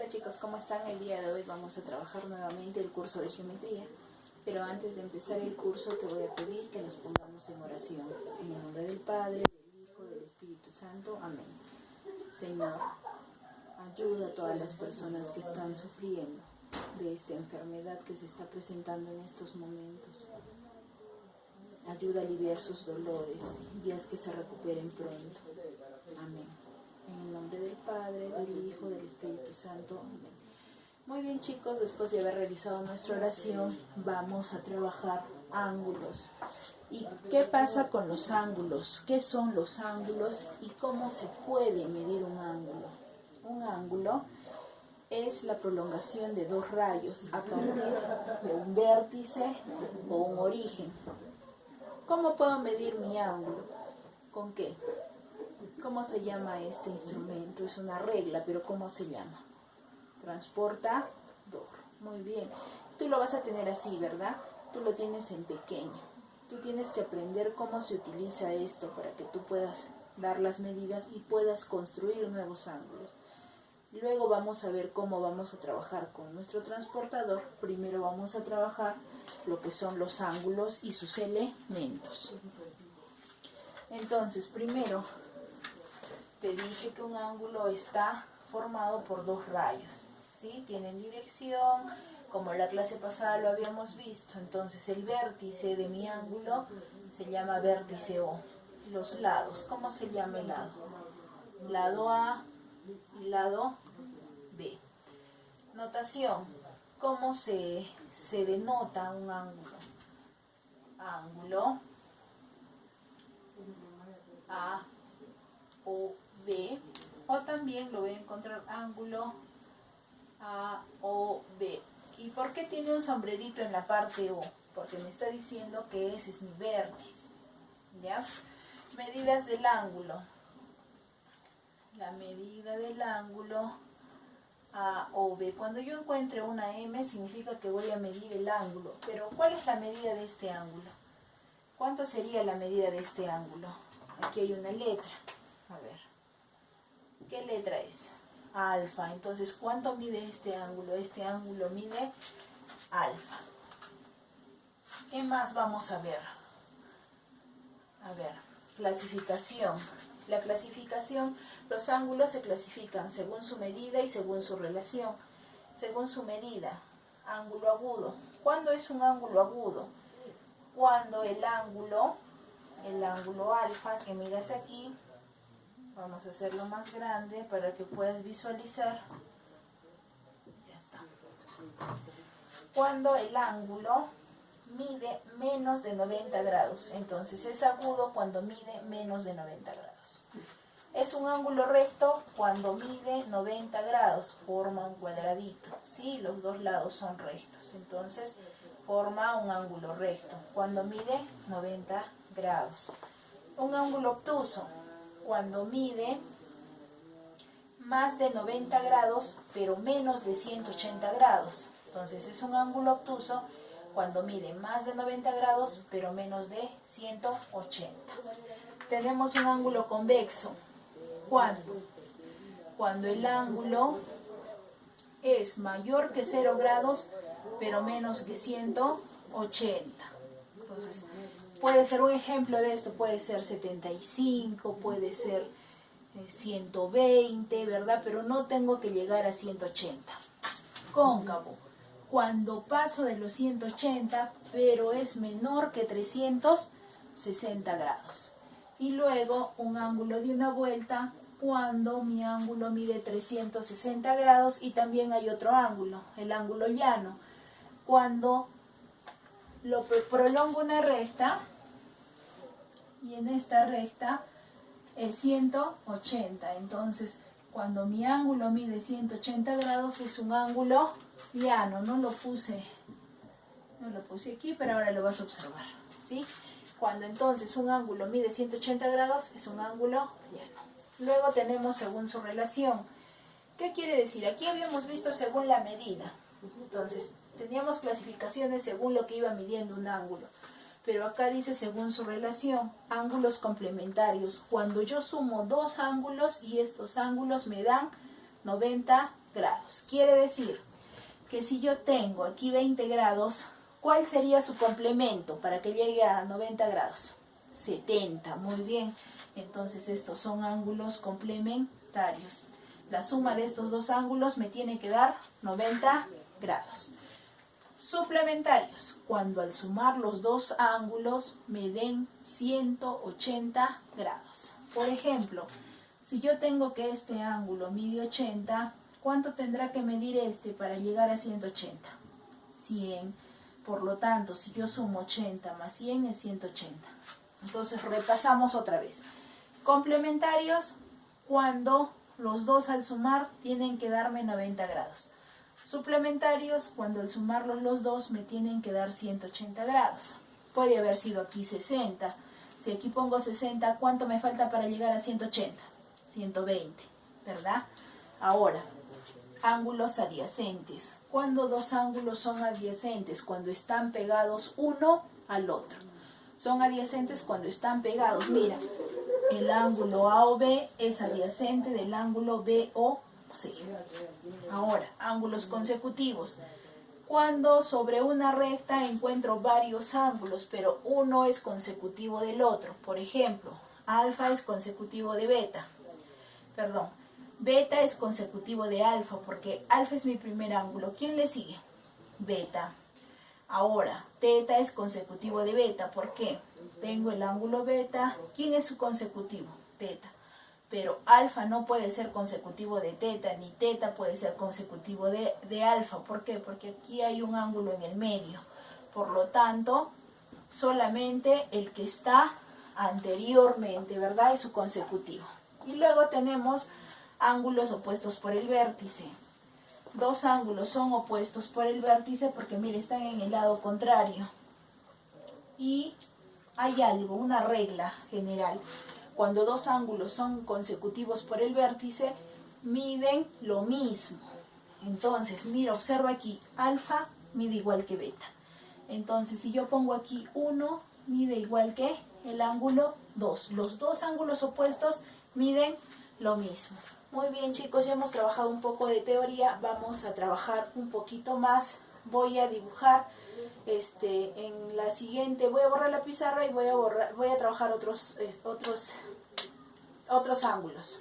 Hola chicos, ¿cómo están? El día de hoy vamos a trabajar nuevamente el curso de geometría, pero antes de empezar el curso te voy a pedir que nos pongamos en oración. En el nombre del Padre, del Hijo, del Espíritu Santo. Amén. Señor, ayuda a todas las personas que están sufriendo de esta enfermedad que se está presentando en estos momentos. Ayuda a aliviar sus dolores y haz que se recuperen pronto. Amén. En el nombre del Padre, del Hijo, del Espíritu Santo. Amén. Muy bien chicos, después de haber realizado nuestra oración, vamos a trabajar ángulos. ¿Y qué pasa con los ángulos? ¿Qué son los ángulos y cómo se puede medir un ángulo? Un ángulo es la prolongación de dos rayos a partir de un vértice o un origen. ¿Cómo puedo medir mi ángulo? ¿Con qué? ¿Cómo se llama este instrumento? Es una regla, pero ¿cómo se llama? Transportador. Muy bien. Tú lo vas a tener así, ¿verdad? Tú lo tienes en pequeño. Tú tienes que aprender cómo se utiliza esto para que tú puedas dar las medidas y puedas construir nuevos ángulos. Luego vamos a ver cómo vamos a trabajar con nuestro transportador. Primero vamos a trabajar lo que son los ángulos y sus elementos. Entonces, primero te dije que un ángulo está formado por dos rayos, ¿sí? Tienen dirección, como la clase pasada lo habíamos visto. Entonces el vértice de mi ángulo se llama vértice O. Los lados, ¿cómo se llama el lado? Lado A y lado B. Notación, ¿cómo se denota un ángulo? Ángulo A o B, o también lo voy a encontrar ángulo A o B. ¿Y por qué tiene un sombrerito en la parte O? Porque me está diciendo que ese es mi vértice, ¿ya? Medidas del ángulo. La medida del ángulo A o B. Cuando yo encuentre una M significa que voy a medir el ángulo. Pero ¿cuál es la medida de este ángulo? ¿Cuánto sería la medida de este ángulo? Aquí hay una letra. A ver. ¿Qué letra es? Alfa. Entonces, ¿cuánto mide este ángulo? Este ángulo mide alfa. ¿Qué más vamos a ver? A ver, clasificación. La clasificación, los ángulos se clasifican según su medida y según su relación. Según su medida, ángulo agudo. ¿Cuándo es un ángulo agudo? Cuando el ángulo alfa que miras aquí, vamos a hacerlo más grande para que puedas visualizar. Ya está. Cuando el ángulo mide menos de 90 grados, entonces es agudo cuando mide menos de 90 grados. Es un ángulo recto cuando mide 90 grados, forma un cuadradito, ¿sí? Los dos lados son rectos, entonces forma un ángulo recto cuando mide 90 grados. Un ángulo obtuso cuando mide más de 90 grados, pero menos de 180 grados. Entonces es un ángulo obtuso cuando mide más de 90 grados, pero menos de 180. Tenemos un ángulo convexo. ¿Cuándo? Cuando el ángulo es mayor que 0 grados, pero menos que 180. Entonces, puede ser un ejemplo de esto, puede ser 75, puede ser 120, ¿verdad? Pero no tengo que llegar a 180. Cóncavo, cuando paso de los 180, pero es menor que 360 grados. Y luego un ángulo de una vuelta, cuando mi ángulo mide 360 grados y también hay otro ángulo, el ángulo llano. Cuando lo prolongo una recta y en esta recta es 180. Entonces, cuando mi ángulo mide 180 grados es un ángulo llano. No lo puse aquí, pero ahora lo vas a observar, ¿sí? Cuando entonces un ángulo mide 180 grados es un ángulo llano. Luego tenemos según su relación. ¿Qué quiere decir? Aquí habíamos visto según la medida. Entonces, teníamos clasificaciones según lo que iba midiendo un ángulo. Pero acá dice según su relación, ángulos complementarios. Cuando yo sumo dos ángulos y estos ángulos me dan 90 grados. Quiere decir que si yo tengo aquí 20 grados, ¿cuál sería su complemento para que llegue a 90 grados? 70, muy bien. Entonces estos son ángulos complementarios. La suma de estos dos ángulos me tiene que dar 90 grados. Suplementarios, cuando al sumar los dos ángulos me den 180 grados. Por ejemplo, si yo tengo que este ángulo mide 80, ¿cuánto tendrá que medir este para llegar a 180? 100. Por lo tanto, si yo sumo 80 más 100 es 180. Entonces repasamos otra vez. Complementarios, cuando los dos al sumar tienen que darme 90 grados. Suplementarios, cuando al sumarlos los dos me tienen que dar 180 grados. Puede haber sido aquí 60. Si aquí pongo 60, ¿cuánto me falta para llegar a 180? 120, ¿verdad? Ahora, ángulos adyacentes. ¿Cuándo dos ángulos son adyacentes? Cuando están pegados uno al otro. Son adyacentes cuando están pegados. Mira, el ángulo AOB es adyacente del ángulo BOC. Ahora, ángulos consecutivos. Cuando sobre una recta encuentro varios ángulos, pero uno es consecutivo del otro. Por ejemplo, alfa es consecutivo de beta. Perdón, beta es consecutivo de alfa, porque alfa es mi primer ángulo. ¿Quién le sigue? Beta. Ahora, teta es consecutivo de beta. ¿Por qué? Tengo el ángulo beta. ¿Quién es su consecutivo? Teta. Pero alfa no puede ser consecutivo de teta, ni teta puede ser consecutivo de alfa. ¿Por qué? Porque aquí hay un ángulo en el medio. Por lo tanto, solamente el que está anteriormente, ¿verdad? Es su consecutivo. Y luego tenemos ángulos opuestos por el vértice. Dos ángulos son opuestos por el vértice porque, mire, están en el lado contrario. Y hay algo, una regla general. Cuando dos ángulos son consecutivos por el vértice, miden lo mismo. Entonces, mira, observa aquí, alfa mide igual que beta. Entonces, si yo pongo aquí 1, mide igual que el ángulo 2. Los dos ángulos opuestos miden lo mismo. Muy bien, chicos, ya hemos trabajado un poco de teoría. Vamos a trabajar un poquito más. Voy a dibujar en la siguiente, voy a borrar la pizarra y voy a trabajar otros ángulos.